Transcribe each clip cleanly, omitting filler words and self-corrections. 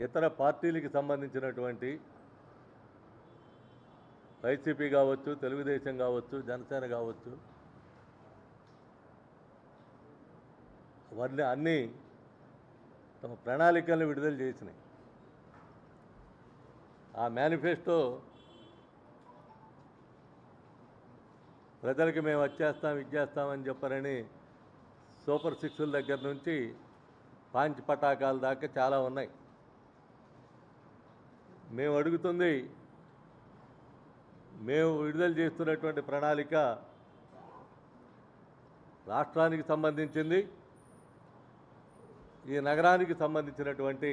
ఇతర పార్టీలకు సంబంధించినటువంటి వైసీపీ కావచ్చు, తెలుగుదేశం కావచ్చు, జనసేన కావచ్చు, అవన్నీ అన్నీ తమ ప్రణాళికలను విడుదల చేసినాయి. ఆ మేనిఫెస్టో ప్రజలకి మేము వచ్చేస్తాం, ఇచ్చేస్తామని చెప్పారని సూపర్ సిక్స్ల దగ్గర నుంచి పాంచ్ పటాకాల దాకా చాలా ఉన్నాయి. మేము అడుగుతుంది, మేము విడుదల చేస్తున్నటువంటి ప్రణాళిక రాష్ట్రానికి సంబంధించింది, ఈ నగరానికి సంబంధించినటువంటి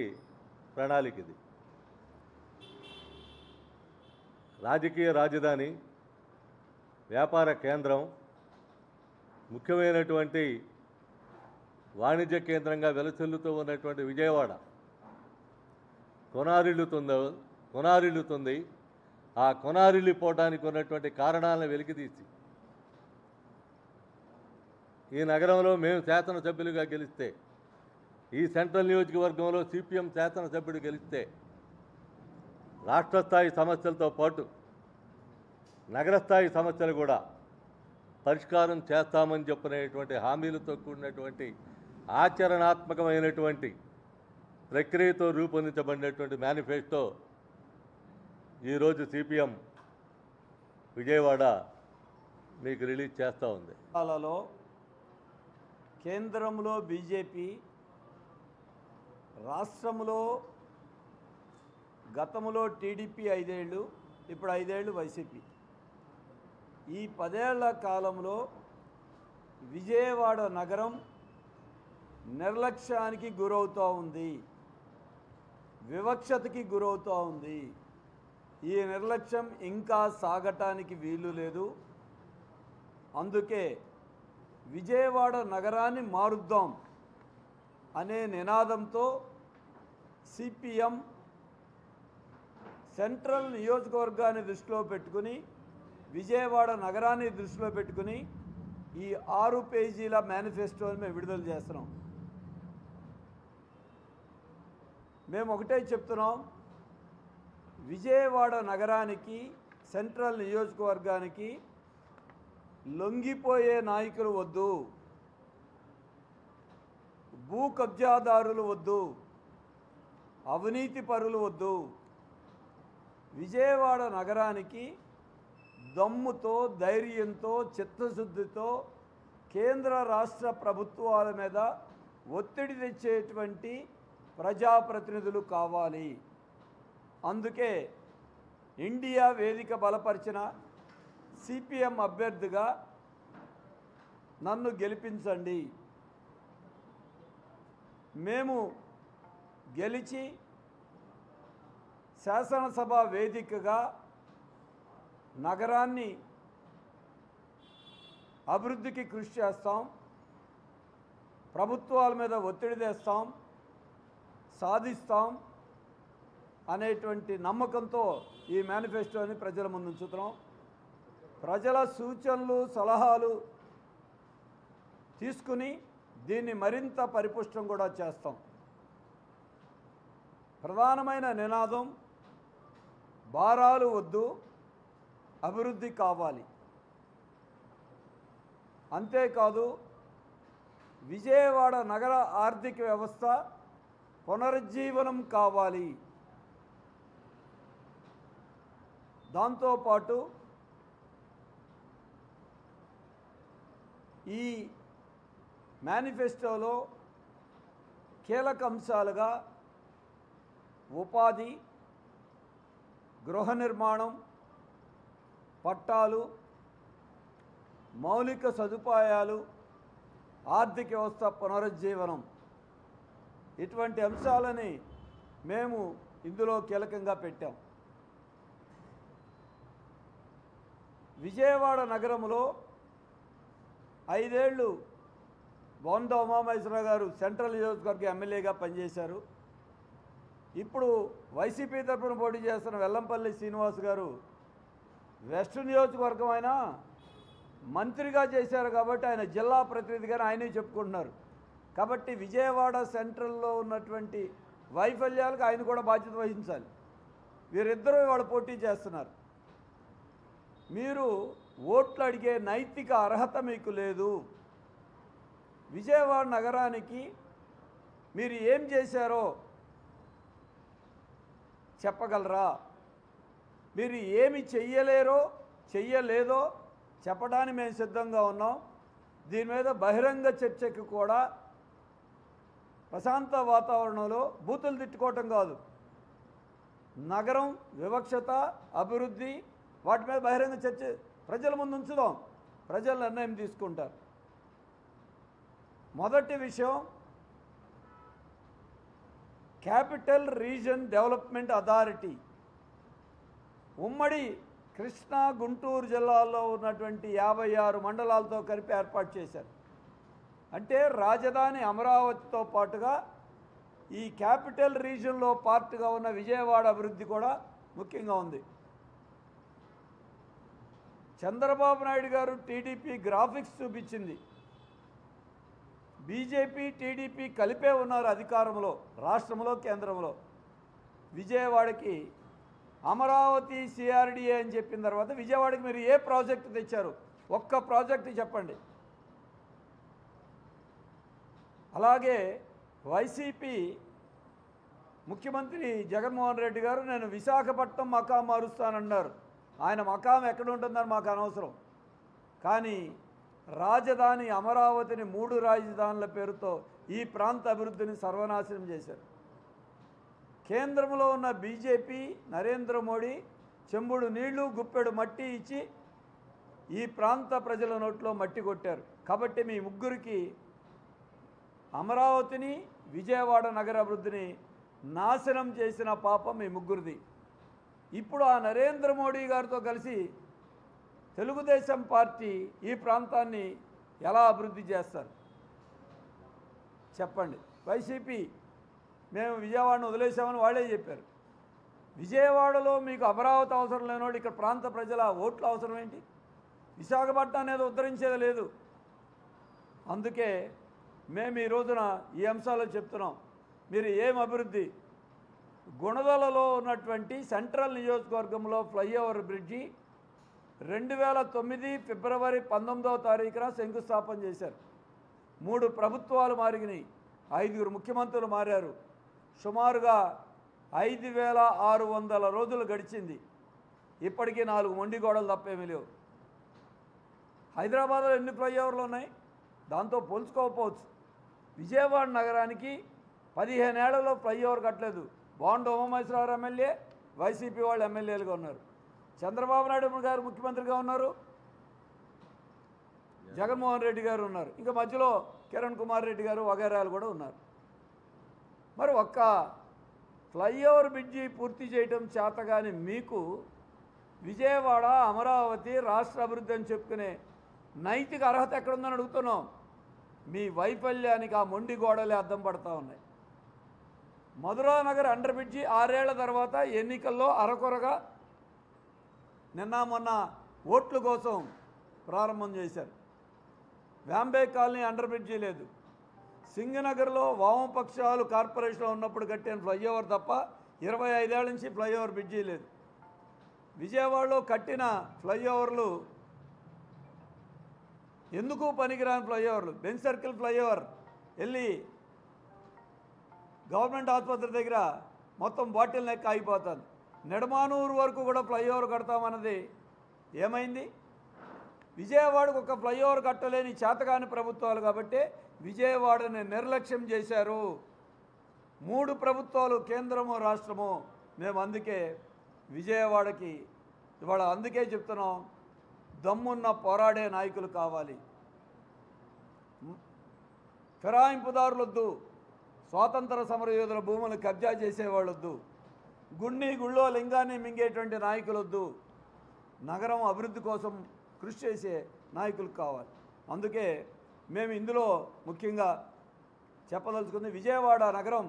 ప్రణాళిక. ఇది రాజకీయ రాజధాని, వ్యాపార కేంద్రం, ముఖ్యమైనటువంటి వాణిజ్య కేంద్రంగా వెలసిల్లుతూ ఉన్నటువంటి విజయవాడ కొనారిల్లుతుంది. ఆ కొనారిల్లిపోవడానికి ఉన్నటువంటి కారణాలను వెలికితీసి ఈ నగరంలో మేము శాసనసభ్యులుగా గెలిస్తే, ఈ సెంట్రల్ నియోజకవర్గంలో సిపిఎం శాసనసభ్యుడు గెలిస్తే రాష్ట్ర స్థాయి సమస్యలతో పాటు నగర స్థాయి సమస్యలు కూడా పరిష్కారం చేస్తామని చెప్పినటువంటి హామీలతో కూడినటువంటి ఆచరణాత్మకమైనటువంటి ప్రక్రియతో రూపొందించబడినటువంటి మేనిఫెస్టో ఈరోజు సిపిఎం విజయవాడ మీకు రిలీజ్ చేస్తూ ఉంది. కాలాలలో కేంద్రంలో బీజేపీ, రాష్ట్రంలో గతంలో టీడీపీ 5 ఏళ్ళు, ఇప్పుడు 5 ఏళ్ళు వైసీపీ. ఈ 10 ఏళ్ల కాలంలో విజయవాడ నగరం నిర్లక్ష్యానికి గురవుతూ ఉంది, వివక్షతకి గురవుతూ ఉంది. ఈ నిర్లక్ష్యం ఇంకా సాగటానికి వీలు లేదు. అందుకే విజయవాడ నగరాన్ని మారుద్దాం అనే నినాదంతో సిపిఎం సెంట్రల్ నియోజకవర్గాన్ని దృష్టిలో పెట్టుకుని, విజయవాడ నగరాన్ని దృష్టిలో పెట్టుకుని ఈ 6 పేజీల మేనిఫెస్టోని మేము విడుదల చేస్తున్నాం. మేము ఒకటే చెప్తున్నాం, విజయవాడ నగరానికి, సెంట్రల్ నియోజకవర్గానికి లొంగిపోయే నాయకులు వద్దు, భూ కబ్జాదారులు వద్దు, అవినీతి పరులు వద్దు. విజయవాడ నగరానికి దమ్ముతో, ధైర్యంతో, చిత్తశుద్ధితో కేంద్ర రాష్ట్ర ప్రభుత్వాల మీద ఒత్తిడి తెచ్చేటువంటి ప్రజాప్రతినిధులు కావాలి. అందుకే ఇండియా వేదిక బలపరిచిన సిపిఎం అభ్యర్థిగా నన్ను గెలిపించండి. మేము గెలిచి శాసనసభ వేదికగా నగరాన్ని అభివృద్ధికి కృషి చేస్తాం, ప్రభుత్వాల మీద ఒత్తిడి తెస్తాం, సాధిస్తాం అనేటువంటి నమ్మకంతో ఈ మేనిఫెస్టోని ప్రజల ముందు ఉంచుతున్నాం. ప్రజల సూచనలు, సలహాలు తీసుకుని దీన్ని మరింత పరిపుష్టం కూడా చేస్తాం. ప్రధానమైన నినాదం భారాలు వద్దు, అభివృద్ధి కావాలి. అంతేకాదు, విజయవాడ నగర ఆర్థిక వ్యవస్థ పునరుజ్జీవనం కావాలి. దాంతోపాటు ఈ మేనిఫెస్టోలో కీలక అంశాలుగా ఉపాధి, గృహ నిర్మాణం, పట్టాలు, మౌలిక సదుపాయాలు, ఆర్థిక వ్యవస్థ పునరుజ్జీవనం, ఇటువంటి అంశాలని మేము ఇందులో కీలకంగా పెట్టాం. విజయవాడ నగరంలో 5 ఏళ్ళు బోండా ఉమామహేశ్వరరావు గారు సెంట్రల్ నియోజకవర్గ ఎమ్మెల్యేగా పనిచేశారు. ఇప్పుడు వైసీపీ తరఫున పోటీ చేస్తున్న వెల్లంపల్లి శ్రీనివాస్ గారు వెస్ట్ నియోజకవర్గం అయినా మంత్రిగా చేశారు కాబట్టి ఆయన జిల్లా ప్రతినిధిగా ఆయనే చెప్పుకుంటున్నారు. కాబట్టి విజయవాడ సెంట్రల్లో ఉన్నటువంటి వైఫల్యాలకు ఆయన కూడా బాధ్యత వహించాలి. వీరిద్దరూ ఇవాళ పోటీ చేస్తున్నారు. మీరు ఓట్లు అడిగే నైతిక అర్హత మీకు లేదు. విజయవాడ నగరానికి మీరు ఏం చేశారో చెప్పగలరా? మీరు ఏమి చెయ్యలేదో చెప్పడానికి మేము సిద్ధంగా ఉన్నాం. దీని మీద బహిరంగ చర్చకు కూడా ప్రశాంత వాతావరణంలో బూతులు తిట్టుకోవటం కాదు, నగరం వివక్షత, అభివృద్ధి వాటి మీద బహిరంగ చర్చ ప్రజల ముందు ఉంచుదాం. ప్రజలు నిర్ణయం తీసుకుంటారు. మొదటి విషయం, క్యాపిటల్ రీజన్ డెవలప్మెంట్ అథారిటీ ఉమ్మడి కృష్ణా గుంటూరు జిల్లాల్లో ఉన్నటువంటి 56 మండలాలతో కలిపి ఏర్పాటు చేశారు. అంటే రాజధాని అమరావతితో పాటుగా ఈ క్యాపిటల్ రీజన్లో పార్ట్గా ఉన్న విజయవాడ అభివృద్ధి కూడా ముఖ్యంగా ఉంది. చంద్రబాబు నాయుడు గారు టీడీపీ గ్రాఫిక్స్ చూపించింది. బీజేపీ టీడీపీ కలిపే ఉన్నారు అధికారంలో, రాష్ట్రంలో, కేంద్రంలో. విజయవాడకి అమరావతి సిఆర్డీఏ అని చెప్పిన తర్వాత విజయవాడకి మీరు ఏ ప్రాజెక్టు తెచ్చారు? ఒక్క ప్రాజెక్టు చెప్పండి. అలాగే వైసీపీ ముఖ్యమంత్రి జగన్మోహన్ రెడ్డి గారు నేను విశాఖపట్నం మకాం మారుస్తానన్నారు. ఆయన మకాం ఎక్కడ ఉంటుందని మాకు అనవసరం. కానీ రాజధాని అమరావతిని 3 రాజధానుల పేరుతో ఈ ప్రాంత అభివృద్ధిని సర్వనాశనం చేశారు. కేంద్రంలో ఉన్న బీజేపీ నరేంద్ర మోడీ చెంబుడు నీళ్లు గుప్పెడు మట్టి ఇచ్చి ఈ ప్రాంత ప్రజల నోట్లో మట్టి కొట్టారు. కాబట్టి మీ ముగ్గురికి అమరావతిని, విజయవాడ నగర అభివృద్ధిని నాశనం చేసిన పాపం మీ ముగ్గురిది. ఇప్పుడు ఆ నరేంద్ర మోడీ గారితో కలిసి తెలుగుదేశం పార్టీ ఈ ప్రాంతాన్ని ఎలా అభివృద్ధి చేస్తారు చెప్పండి. వైసీపీ మేము విజయవాడను వదిలేసామని వాళ్ళే చెప్పారు. విజయవాడలో మీకు అమరావతి అవసరం లేనివాడు ఇక్కడ ప్రాంత ప్రజల ఓట్లు అవసరం ఏంటి? విశాఖపట్నం అనేది ఉద్ధరించేది లేదు. అందుకే మేము ఈ రోజున ఈ అంశాలు చెప్తున్నాం. మీరు ఏం అభివృద్ధి, గుణదలలో ఉన్నటువంటి సెంట్రల్ నియోజకవర్గంలో ఫ్లైఓవర్ బ్రిడ్జి 2009 ఫిబ్రవరి 19వ తారీఖున శంకుస్థాపన చేశారు. 3 ప్రభుత్వాలు మారినాయి, 5 ముఖ్యమంత్రులు మారారు. సుమారుగా 5600 రోజులు గడిచింది. ఇప్పటికీ 4 మొండి గోడలు తప్పేమీ లేవు. హైదరాబాద్లో ఎన్ని ఫ్లైఓవర్లు ఉన్నాయి? దాంతో పోల్చుకోకపోవచ్చు. విజయవాడ నగరానికి 15 ఏళ్లలో ఫ్లైఓవర్ కట్టలేదు. బాండు ఉమామహేశ్వరరావు ఎమ్మెల్యే, వైసీపీ వాళ్ళు ఎమ్మెల్యేలుగా ఉన్నారు. చంద్రబాబు నాయుడు గారు ముఖ్యమంత్రిగా ఉన్నారు, జగన్మోహన్ రెడ్డి గారు ఉన్నారు, ఇంకా మధ్యలో కిరణ్ కుమార్ రెడ్డి గారు వగైరాలు కూడా ఉన్నారు. మరి ఒక్క ఫ్లైఓవర్ బ్రిడ్జి పూర్తి చేయడం చేతగాని మీకు విజయవాడ, అమరావతి రాష్ట్ర అభివృద్ధి అని చెప్పుకునే నైతిక అర్హత ఎక్కడుందని అడుగుతున్నాం. మీ వైఫల్యానికి ఆ మొండి గోడలే అద్దం పడతా ఉన్నాయి. మధురా నగర్ అండర్ బ్రిడ్జి 6 ఏళ్ల తర్వాత ఎన్నికల్లో అరకొరగా నిన్న మొన్న ఓట్ల కోసం ప్రారంభం చేశారు. వ్యాంబే కాలనీ అండర్ బ్రిడ్జి లేదు. సింగనగర్లో వామపక్షాలు కార్పొరేషన్లో ఉన్నప్పుడు కట్టిన ఫ్లైఓవర్ తప్ప 25 ఏళ్ల నుంచి ఫ్లైఓవర్ బ్రిడ్జి లేదు. విజయవాడలో కట్టిన ఫ్లైఓవర్లు ఎందుకు పనికిరాని ఫ్లైఓవర్లు. బెంచ్ సర్కిల్ ఫ్లైఓవర్ వెళ్ళి గవర్నమెంట్ ఆసుపత్రి దగ్గర మొత్తం బాటిల్ నెక్ ఆగిపోతుంది. నెడమానూరు వరకు కూడా ఫ్లైఓవర్ కడతామన్నది ఏమైంది? విజయవాడకు ఒక ఫ్లైఓవర్ కట్టలేని చేతగాని ప్రభుత్వాలు కాబట్టి విజయవాడని నిర్లక్ష్యం చేశారు. 3 ప్రభుత్వాలు, కేంద్రము, రాష్ట్రము. మేము అందుకే విజయవాడకి ఇవాళ అందుకే చెప్తున్నాం, దమ్మున్న పోరాడే నాయకులు కావాలి. ఫిరాయింపుదారులొద్దు, స్వాతంత్ర సమరయోధుల భూములు కబ్జా చేసేవాళ్ళొద్దు, గుళ్ళో లింగాన్ని మింగేటువంటి నాయకులొద్దు, నగరం అభివృద్ధి కోసం కృషి చేసే నాయకులు కావాలి. అందుకే మేము ఇందులో ముఖ్యంగా చెప్పదలుచుకుంది, విజయవాడ నగరం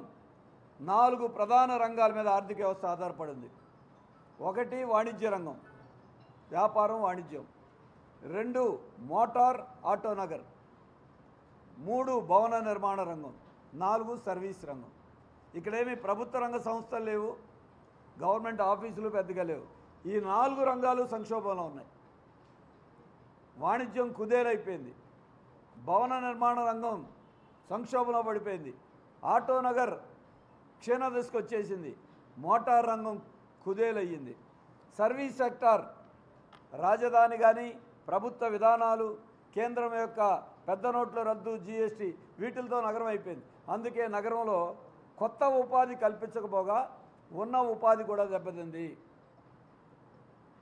4 ప్రధాన రంగాల మీద ఆర్థిక వ్యవస్థ ఆధారపడింది. 1 వాణిజ్య రంగం, వ్యాపారం, వాణిజ్యం. 2 మోటార్ ఆటో నగర్. 3 భవన నిర్మాణ రంగం. 4 సర్వీస్ రంగం. ఇక్కడేమి ప్రభుత్వ రంగ సంస్థలు లేవు, గవర్నమెంట్ ఆఫీసులు పెద్దగా లేవు. ఈ 4 రంగాలు సంక్షోభంలో ఉన్నాయి. వాణిజ్యం కుదేలైపోయింది, భవన నిర్మాణ రంగం సంక్షోభంలో పడిపోయింది, ఆటో నగర్ క్షీణదశకు వచ్చేసింది, మోటార్ రంగం కుదేలయ్యింది, సర్వీస్ సెక్టార్ రాజధాని కానీ ప్రభుత్వ విధానాలు, కేంద్రం యొక్క పెద్ద నోట్ల రద్దు, జీఎస్టీ వీటితో నగరం అయిపోయింది. అందుకే నగరంలో కొత్త ఉపాధి కల్పించకపోగా ఉన్న ఉపాధి కూడా దెబ్బతింది.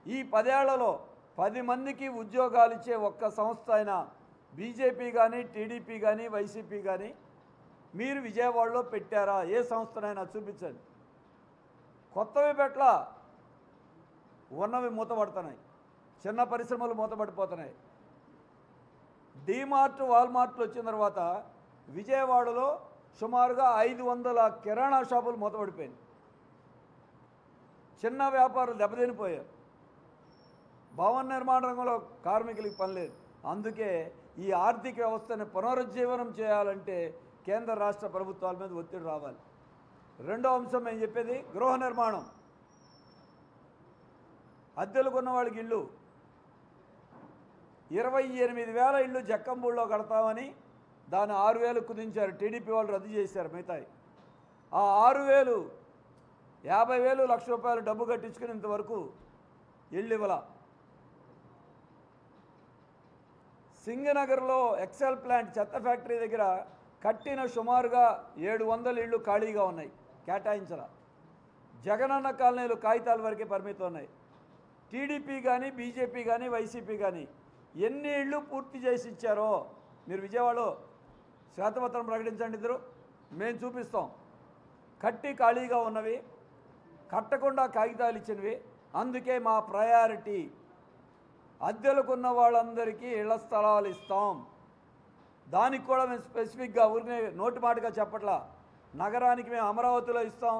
ఈ 10 ఏళ్లలో 10 మందికి ఉద్యోగాలు ఇచ్చే ఒక్క సంస్థ అయినా బీజేపీ కానీ, టీడీపీ కానీ, వైసీపీ కానీ మీరు విజయవాడలో పెట్టారా? ఏ సంస్థనైనా చూపించండి. కొత్తవి పెట్ల, ఉన్నవి మూతపడుతున్నాయి, చిన్న పరిశ్రమలు మూతపడిపోతున్నాయి. డీమార్ట్, వాల్మార్ట్లు వచ్చిన తర్వాత విజయవాడలో సుమారుగా 500 కిరాణా షాపులు మూతపడిపోయింది. చిన్న వ్యాపారులు దెబ్బతినిపోయారు. భవన నిర్మాణ రంగంలో కార్మికులకి పని లేదు. అందుకే ఈ ఆర్థిక వ్యవస్థను పునరుజ్జీవనం చేయాలంటే కేంద్ర రాష్ట్ర ప్రభుత్వాల మీద ఒత్తిడి రావాలి. రెండో అంశం మేము చెప్పేది గృహ నిర్మాణం. అద్దెలకు ఉన్న వాళ్ళకి ఇళ్ళు 28,000 ఇళ్ళు జక్కంబూళ్ళలో కడతామని దాన్ని 6,000 కుదించారు. టీడీపీ వాళ్ళు రద్దు చేశారు మిగతాయి. ఆ 6,000 50,000 లక్ష రూపాయలు డబ్బు కట్టించుకుని ఇంతవరకు ఇళ్ళు ఇవ్వాల. సింగనగర్లో ఎక్సెల్ ప్లాంట్ చెత్త ఫ్యాక్టరీ దగ్గర కట్టిన సుమారుగా 700 ఇళ్ళు ఖాళీగా ఉన్నాయి, కేటాయించాల. జగనన్న కాలనీలు కాగితాల వరకే పరిమితం ఉన్నాయి. టీడీపీ కానీ, బీజేపీ కానీ, వైసీపీ కానీ ఎన్ని ఇళ్ళు పూర్తి చేసి ఇచ్చారో మీరు విజయవాడలో శ్వేతపత్రం ప్రకటించండి. ఇద్దరు మేము చూపిస్తాం. కట్టి ఖాళీగా ఉన్నవి, కట్టకుండా కాగితాలు ఇచ్చినవి. అందుకే మా ప్రయారిటీ అద్దెలకున్న వాళ్ళందరికీ ఇళ్ల స్థలాలు ఇస్తాం. దానికి కూడా మేము స్పెసిఫిక్గా ఊరికే నోటి మాటగా చెప్పట్లా. నగరానికి మేము అమరావతిలో ఇస్తాం,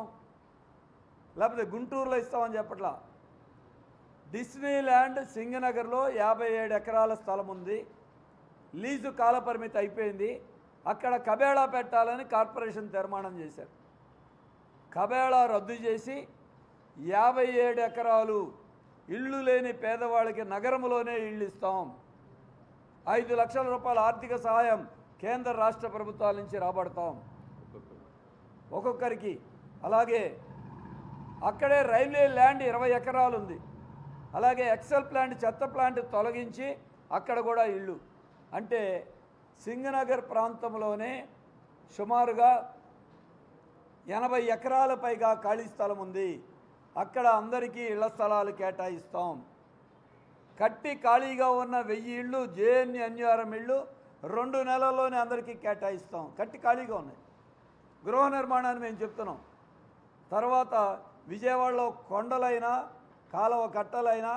లేకపోతే గుంటూరులో ఇస్తామని చెప్పట్లా. డిస్నీ ల్యాండ్ సింగనగర్లో 57 ఎకరాల స్థలం ఉంది. లీజు కాలపరిమితి అయిపోయింది. అక్కడ కబేళా పెట్టాలని కార్పొరేషన్ తీర్మానం చేశారు. కబేళా రద్దు చేసి 57 ఎకరాలు ఇళ్ళు లేని పేదవాళ్ళకి నగరంలోనే ఇళ్ళు ఇస్తాం. 5 లక్షల రూపాయల ఆర్థిక సహాయం కేంద్ర రాష్ట్ర ప్రభుత్వాల నుంచి రాబడతాం ఒక్కొక్కరికి. అలాగే అక్కడే రైల్వే ల్యాండ్ 20 ఎకరాలు ఉంది. అలాగే ఎక్సెల్ ప్లాంట్ చెత్త ప్లాంట్ తొలగించి అక్కడ కూడా ఇళ్ళు. అంటే సింగనగర్ ప్రాంతంలోనే సుమారుగా 80 ఎకరాల పైగా ఖాళీ స్థలం ఉంది. అక్కడ అందరికీ ఇళ్ల స్థలాలు కేటాయిస్తాం. కట్టి ఖాళీగా ఉన్న 1000 ఇళ్ళు జేఎన్ఎన్యూఆర్ఎం ఇళ్ళు 2 నెలల్లోనే అందరికీ కేటాయిస్తాం. కట్టి ఖాళీగా ఉన్నాయి. గృహ నిర్మాణాన్ని మేము చెప్తున్నాం. తర్వాత విజయవాడలో కొండలైనా కాలువ కట్టలైనా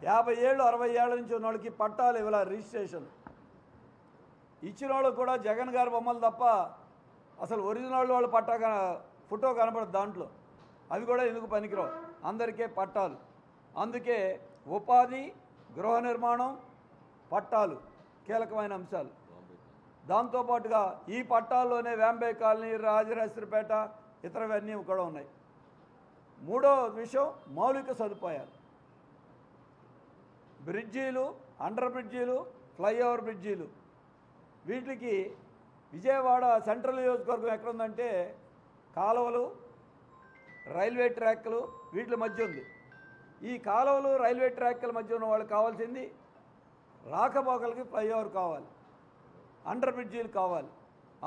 50 ఏళ్ళు 60 ఏళ్ళ నుంచి ఉన్న వాళ్ళకి పట్టాలు ఇవ్వాలి. రిజిస్ట్రేషన్ ఇచ్చిన వాళ్ళకు కూడా జగన్ గారి బొమ్మలు తప్ప అసలు ఒరిజినల్ వాళ్ళు ఫోటో కనపడదు దాంట్లో. అవి కూడా ఎందుకు పనికిరావు. అందరికీ పట్టాలు. అందుకే ఉపాధి, గృహ నిర్మాణం, పట్టాలు కీలకమైన అంశాలు. దాంతోపాటుగా ఈ పట్టాల్లోనే వ్యాంబే కాలనీ, రాజరాజేశ్వరిపేట ఇతరవన్నీ కూడా ఉన్నాయి. మూడో విషయం మౌలిక సదుపాయాలు. బ్రిడ్జీలు, అండర్ బ్రిడ్జీలు, ఫ్లైఓవర్ బ్రిడ్జీలు. వీటికి విజయవాడ సెంట్రల్ నియోజకవర్గం ఎక్కడుందంటే కాలువలు, రైల్వే ట్రాక్లు వీటి మధ్య ఉంది. ఈ కాలువలు, రైల్వే ట్రాక్ల మధ్య ఉన్న వాళ్ళకి కావాల్సింది రాకపోకలకి ఫ్లైఓవర్ కావాలి, అండర్ బ్రిడ్జీలు కావాలి.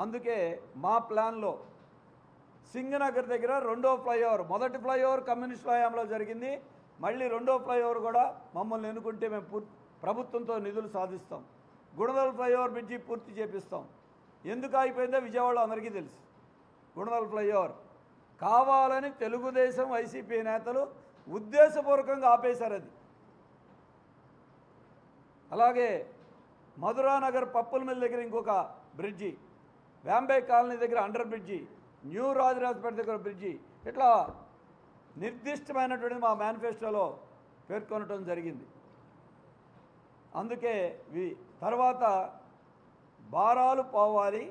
అందుకే మా ప్లాన్లో సింగనగర్ దగ్గర 2వ ఫ్లైఓవర్, మొదటి ఫ్లైఓవర్ కమ్యూనిస్ట్ హయాంలో జరిగింది. మళ్ళీ 2వ ఫ్లైఓవర్ కూడా మమ్మల్ని ఎన్నుకుంటే మేము ప్రభుత్వంతో నిధులు సాధిస్తాం. గుణదల ఫ్లైఓవర్ బ్రిడ్జి పూర్తి చేపిస్తాం. ఎందుకు అయిపోయిందో విజయవాడలో అందరికీ తెలుసు. గుణదల ఫ్లైఓవర్ కావాలని తెలుగుదేశం, వైసీపీ నేతలు ఉద్దేశపూర్వకంగా ఆపేశారు అది. అలాగే మధురానగర్ పప్పుల మిల్ దగ్గర ఇంకొక బ్రిడ్జి, వ్యాంబే కాలనీ దగ్గర అండర్ బ్రిడ్జి, న్యూ రాజరాజపేట దగ్గర బ్రిడ్జి, ఇట్లా నిర్దిష్టమైనటువంటి మా మేనిఫెస్టోలో పేర్కొనటం జరిగింది. అందుకే తర్వాత భారాలు పోవాలి,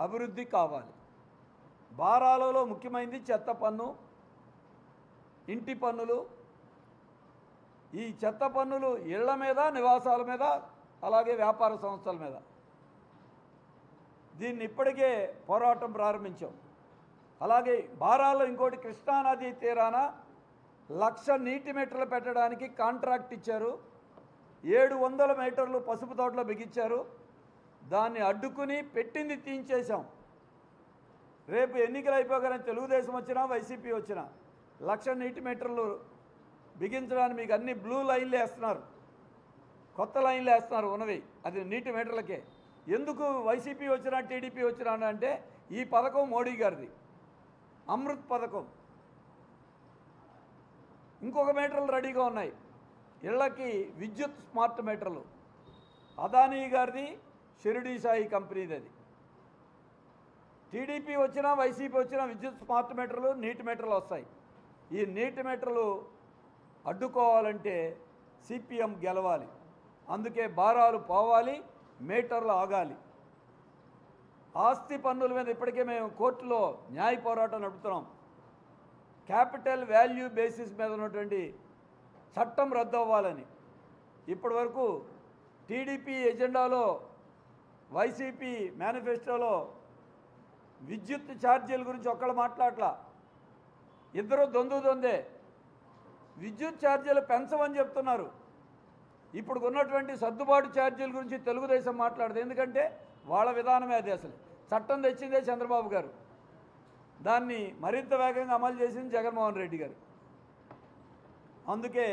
అభివృద్ధి కావాలి. భారాలలో ముఖ్యమైనది చెత్త పన్ను, ఇంటి పన్నులు. ఈ చెత్త పన్నులు ఇళ్ల మీద, నివాసాల మీద, అలాగే వ్యాపార సంస్థల మీద. దీన్ని ఇప్పటికే పోరాటం ప్రారంభించాం. అలాగే భారాల్లో ఇంకోటి, కృష్ణానది తీరాన 1,00,000 నీటి మీటర్లు పెట్టడానికి కాంట్రాక్ట్ ఇచ్చారు. 700 మీటర్లు పసుపు తోటలో బిగించారు. దాన్ని అడ్డుకుని పెట్టింది తీయించేశాం. రేపు ఎన్నికలు అయిపోగానే తెలుగుదేశం వచ్చినా వైసీపీ వచ్చినా 1,00,000 నీటి మీటర్లు బిగించడానికి మీకు అన్ని బ్లూ లైన్లు వేస్తున్నారు, కొత్త లైన్లు వేస్తున్నారు ఉన్నవి, అది నీటి మీటర్లకే. ఎందుకు వైసీపీ వచ్చినా టీడీపీ వచ్చినా అంటే ఈ పథకం మోడీ గారిది, అమృత్ పథకం. ఇంకొక మీటర్లు రెడీగా ఉన్నాయి, ఇళ్ళకి విద్యుత్ స్మార్ట్ మీటర్లు. అదానీ గారిది, షిరిడీ సాయి కంపెనీది. అది టీడీపీ వచ్చినా వైసీపీ వచ్చినా విద్యుత్ స్మార్ట్ మీటర్లు, నీటి మీటర్లు వస్తాయి. ఈ నీటి మీటర్లు అడ్డుకోవాలంటే సిపిఎం గెలవాలి. అందుకే భారాలు పోవాలి, మీటర్లు ఆగాలి. ఆస్తి పన్నుల మీద ఇప్పటికే మేము కోర్టులో న్యాయ పోరాటం నడుపుతున్నాం. క్యాపిటల్ వాల్యూ బేసిస్ మీద ఉన్నటువంటి చట్టం రద్దు అవ్వాలని. ఇప్పటి వరకు టీడీపీ ఎజెండాలో, వైసీపీ మేనిఫెస్టోలో విద్యుత్ ఛార్జీల గురించి ఒక్కళ్ళు మాట్లాడలా. ఇద్దరు దొందే. విద్యుత్ ఛార్జీలు పెంచమని చెప్తున్నారు. ఇప్పుడు ఉన్నటువంటి సర్దుబాటు ఛార్జీల గురించి తెలుగుదేశం మాట్లాడదు. ఎందుకంటే వాళ్ళ విధానమే అది. అసలు చట్టం తెచ్చిందే చంద్రబాబు గారు, దాన్ని మరింత వేగంగా అమలు చేసింది జగన్మోహన్ రెడ్డి గారు. అందుకే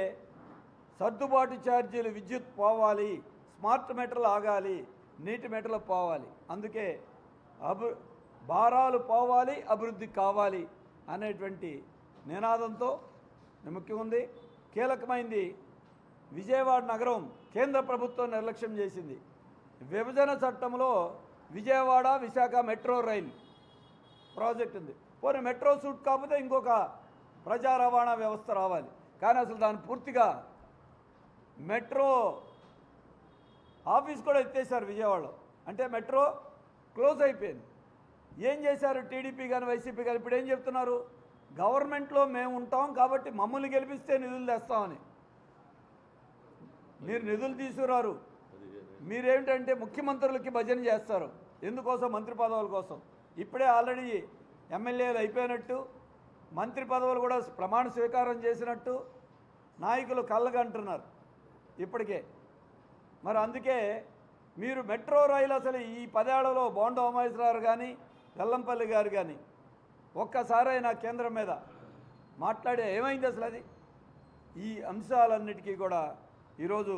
సర్దుబాటు ఛార్జీలు విద్యుత్ పోవాలి, స్మార్ట్ మీటర్లు ఆగాలి, నీటి మీటర్లు పోవాలి. అందుకే భారాలు పోవాలి, అభివృద్ధి కావాలి అనేటువంటి నినాదంతో ముఖ్యం ఉంది. కీలకమైంది, విజయవాడ నగరం కేంద్ర ప్రభుత్వం నిర్లక్ష్యం చేసింది. విభజన చట్టంలో Vijayawada Visakha metro rail project ఉంది. పోనీ మెట్రో సూట్ కాకపోతే ఇంకొక ప్రజా రవాణా వ్యవస్థ రావాలి. కానీ అసలు దాన్ని పూర్తిగా మెట్రో ఆఫీస్ కూడా ఎత్తేసారు విజయవాడలో. అంటే మెట్రో క్లోజ్ అయిపోయింది. ఏం చేశారు టీడీపీ కానీ వైసీపీ కానీ? ఇప్పుడు ఏం చెప్తున్నారు? గవర్నమెంట్లో మేము ఉంటాం కాబట్టి మమ్మల్ని గెలిపిస్తే నిధులు తెస్తామని. మీరు నిధులు తీసుకురారు. మీరేమిటంటే ముఖ్యమంత్రులకి భజన చేస్తారు. ఎందుకోసం? మంత్రి పదవుల కోసం. ఇప్పుడే ఆల్రెడీ ఎమ్మెల్యేలు అయిపోయినట్టు, మంత్రి పదవులు కూడా ప్రమాణ స్వీకారం చేసినట్టు నాయకులు కళ్ళగంటున్నారు ఇప్పటికే. మరి అందుకే మీరు మెట్రో రైలు అసలు ఈ 10 ఏళ్లలో బోండా ఉమాయేశ్వరరావు కానీ వెల్లంపల్లి గారు కానీ ఒక్కసారైనా కేంద్రం మీద మాట్లాడే ఏమైంది అసలు? అది ఈ అంశాలన్నిటికీ కూడా ఈరోజు